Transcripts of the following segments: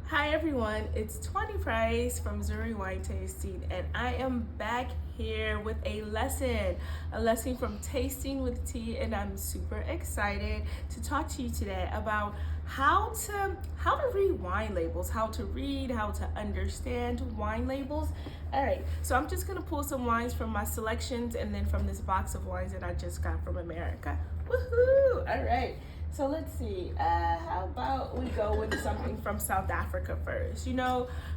Hi everyone, it's Tuanni Price from Zuriwinetasting, and I am back here with a lesson from Tasting with Tea, and I'm super excited to talk to you today about how to read wine labels, how to understand wine labels. All right, so I'm just gonna pull some wines from my selections and then from this box of wines that I just got from America. Woohoo! All right. So let's see, how about we go with something from South Africa first?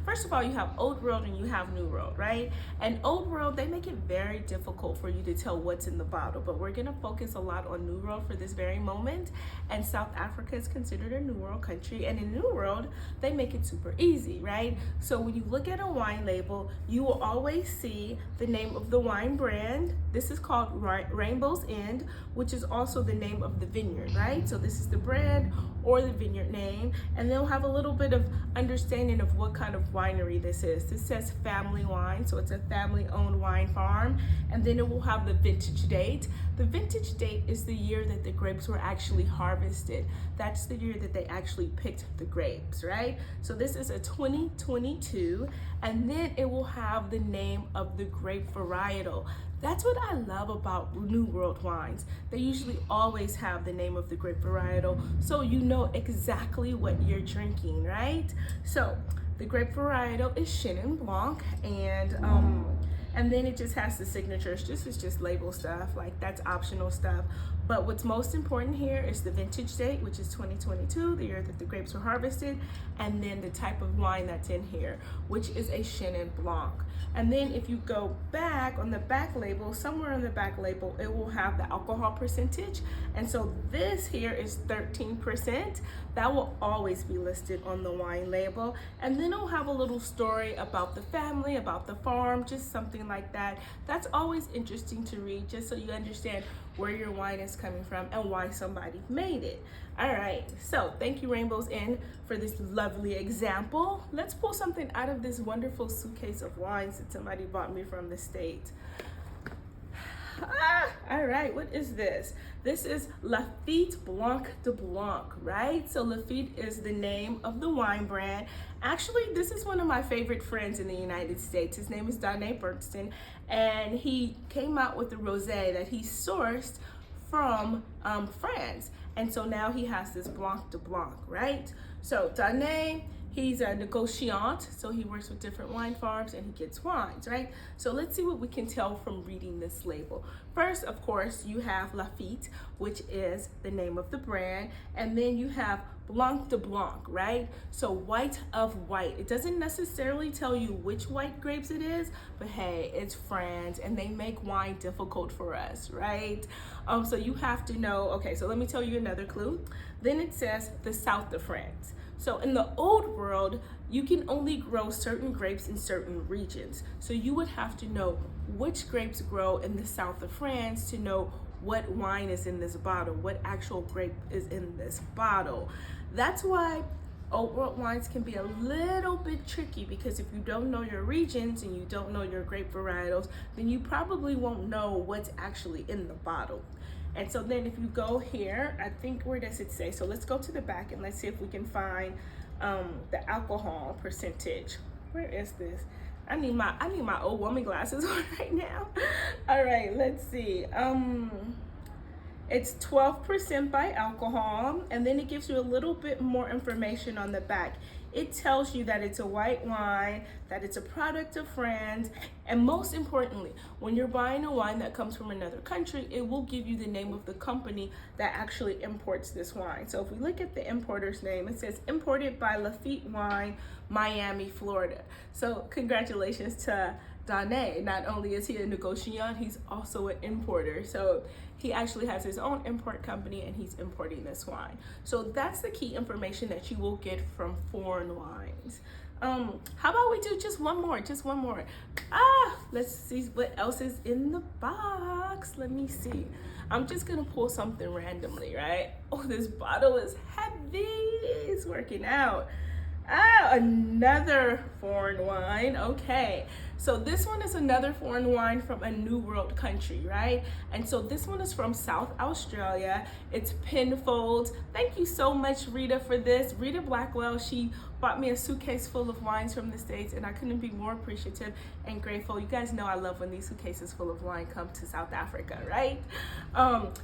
First of all, you have Old World and you have New World, right? And Old World, they make it very difficult for you to tell what's in the bottle, but we're gonna focus a lot on New World for this very moment. And South Africa is considered a New World country, and in New World, they make it super easy, right? So when you look at a wine label, you will always see the name of the wine brand. This is called Rainbow's End, which is also the name of the vineyard, right? So this is the brand or the vineyard name, and they'll have a little bit of understanding of what kind of winery this is. This says family wine, so it's a family-owned wine farm, and then it will have the vintage date. The vintage date is the year that the grapes were actually harvested. That's the year that they actually picked the grapes, right? So this is a 2022, and then it will have the name of the grape varietal. That's what I love about New World wines. They usually always have the name of the grape varietal, so you know exactly what you're drinking, right? So the grape varietal is Chenin Blanc, and then it just has the signatures. This is just label stuff, like that's optional stuff. But what's most important here is the vintage date, which is 2022, the year that the grapes were harvested, and then the type of wine that's in here, which is a Chenin Blanc. And then if you go back on the back label, somewhere on the back label, it will have the alcohol percentage. And so this here is 13%. That will always be listed on the wine label. And then it'll have a little story about the family, about the farm, just something like that. That's always interesting to read, just so you understand where your wine is coming from and why somebody made it. All right, so thank you Rainbow's End for this lovely example. Let's pull something out of this wonderful suitcase of wines that somebody bought me from the States. All right, what is this? This is Lafite Blanc de Blanc, right? So Lafite is the name of the wine brand. Actually, this is one of my favorite friends in the United States. His name is Donnie Bergston, and he came out with a rosé that he sourced from France. And so now he has this Blanc de Blanc, right? So Donnie, he's a negociant, so he works with different wine farms and he gets wines, right? So let's see what we can tell from reading this label. First, of course, you have Lafite, which is the name of the brand, and then you have Blanc de Blanc, right? So white of white. It doesn't necessarily tell you which white grapes it is, but hey, it's France and they make wine difficult for us, right? So you have to know, okay, so let me tell you another clue. Then it says the south of France. So in the Old World, you can only grow certain grapes in certain regions. So you would have to know which grapes grow in the south of France to know what wine is in this bottle, what actual grape is in this bottle. That's why Old World wines can be a little bit tricky, because if you don't know your regions and you don't know your grape varietals, then you probably won't know what's actually in the bottle. And so then if you go here, I think, where does it say? So let's go to the back and let's see if we can find the alcohol percentage. Where is this? I need my old woman glasses on right now. All right, let's see. It's 12% by alcohol, and then it gives you a little bit more information on the back. It tells you that it's a white wine, that it's a product of France, and most importantly, when you're buying a wine that comes from another country, it will give you the name of the company that actually imports this wine. So if we look at the importer's name, it says imported by Lafite Wine, Miami, Florida. So congratulations to Donnie. Not only is he a negociant, he's also an importer. So he actually has his own import company and he's importing this wine. So that's the key information that you will get from foreign wines. How about we do just one more? Let's see what else is in the box. Let me see. I'm just gonna pull something randomly, right? Oh, this bottle is heavy. It's working out. Another foreign wine. Okay, So this one is another foreign wine from a New World country, right? And so this one is from South Australia. It's Penfolds. Thank you so much, Rita, for this. Rita Blackwell, she bought me a suitcase full of wines from the States, and I couldn't be more appreciative and grateful. You guys know I love when these suitcases full of wine come to South Africa, right?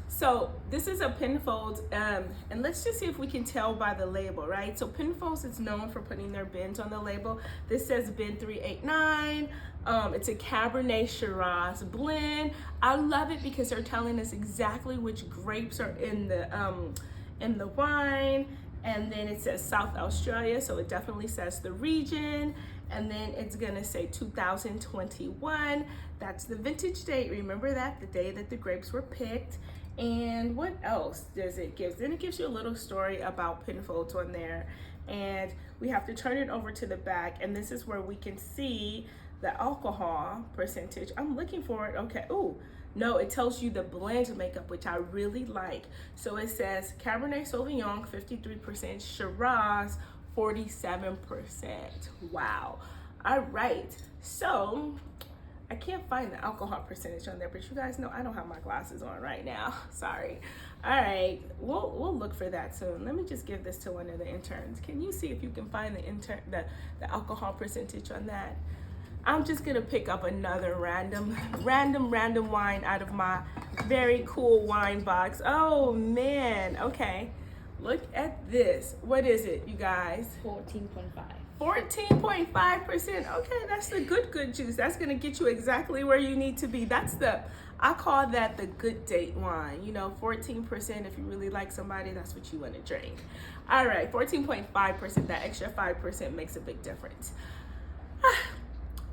So this is a Penfolds, and let's just see if we can tell by the label, right? So Penfolds is known for putting their bins on the label. This says bin 389. It's a Cabernet Shiraz blend. I love it because they're telling us exactly which grapes are in the wine. And then it says South Australia, so it definitely says the region. And then it's gonna say 2021. That's the vintage date. Remember that, the day that the grapes were picked. And what else does it give? Then it gives you a little story about Penfolds on there. And we have to turn it over to the back, and this is where we can see the alcohol percentage. I'm looking for it. Okay. Ooh. No, it tells you the blend makeup, which I really like. So it says Cabernet Sauvignon 53%, Shiraz 47%. Wow. All right. So I can't find the alcohol percentage on there, but you guys know I don't have my glasses on right now. Sorry. All right. We'll look for that soon. Let me just give this to one of the interns. Can you see if you can find the alcohol percentage on that? I'm just gonna pick up another random wine out of my very cool wine box. Oh man, okay. Look at this. What is it, you guys? 14.5. 14.5%. Okay, that's the good juice. That's gonna get you exactly where you need to be. I call that the good date wine. You know, 14%, if you really like somebody, that's what you wanna drink. All right, 14.5%, that extra 5% makes a big difference.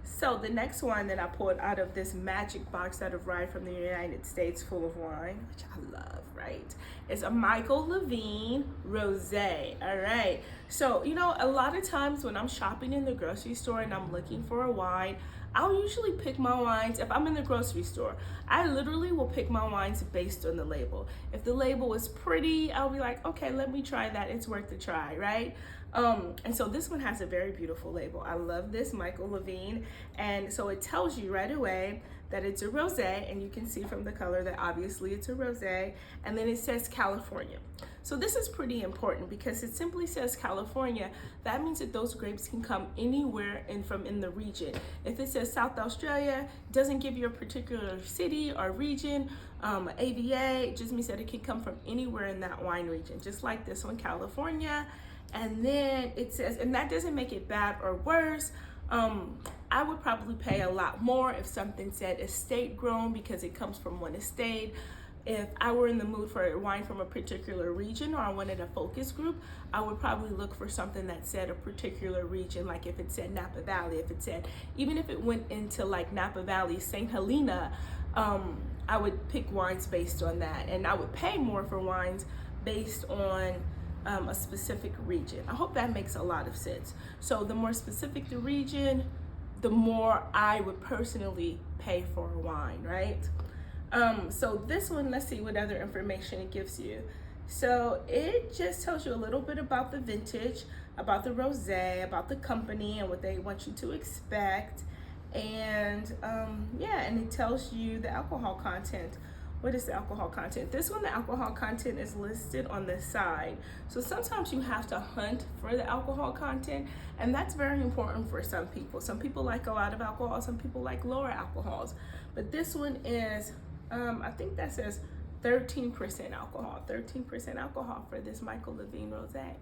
So the next one that I pulled out of this magic box that arrived from the United States full of wine, which I love, right, is a Michael Levine Rosé. All right. So, you know, a lot of times when I'm shopping in the grocery store and I'm looking for a wine, I'll usually pick my wines. If I'm in the grocery store, I literally will pick my wines based on the label. If the label is pretty, I'll be like, okay, let me try that. It's worth a try, right? And so this one has a very beautiful label. I love this Michael Levine. And so it tells you right away that it's a rosé, and you can see from the color that obviously it's a rosé. And then it says California. So this is pretty important because it simply says California. That means that those grapes can come anywhere from the region. If it says South Australia, it doesn't give you a particular city or region, AVA, it just means that it can come from anywhere in that wine region, just like this one, California. And then it says, and that doesn't make it bad or worse. I would probably pay a lot more if something said estate grown because it comes from one estate. If I were in the mood for a wine from a particular region, or I wanted a focus group, I would probably look for something that said a particular region, like if it said Napa Valley, if it said, even if it went into like Napa Valley, St. Helena, I would pick wines based on that. And I would pay more for wines based on a specific region. I hope that makes a lot of sense. So the more specific the region, the more I would personally pay for a wine, right? So this one, let's see what other information it gives you. So it just tells you a little bit about the vintage, about the rosé, about the company and what they want you to expect. And yeah, and it tells you the alcohol content. What is the alcohol content? This one, the alcohol content is listed on the side. So sometimes you have to hunt for the alcohol content, and that's very important for some people. Some people like a lot of alcohol, some people like lower alcohols. But this one is, I think that says 13% alcohol, 13% alcohol for this Michael Levine Rosé.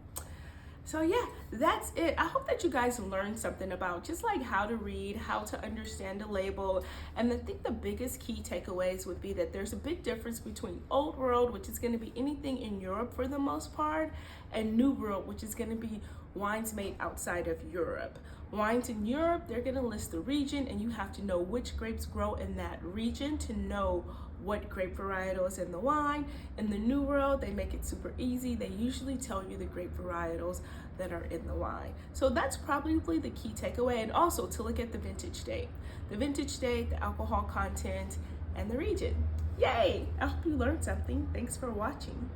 So yeah, that's it. I hope that you guys learned something about just like how to read, how to understand the label. And I think the biggest key takeaways would be that there's a big difference between Old World, which is going to be anything in Europe for the most part, and New World, which is going to be wines made outside of Europe. Wines in Europe, they're going to list the region, and you have to know which grapes grow in that region to know what grape varietal is in the wine. In the New World, they make it super easy. They usually tell you the grape varietals that are in the wine. So that's probably the key takeaway, and also to look at the vintage date. The vintage date, the alcohol content, and the region. Yay! I hope you learned something. Thanks for watching.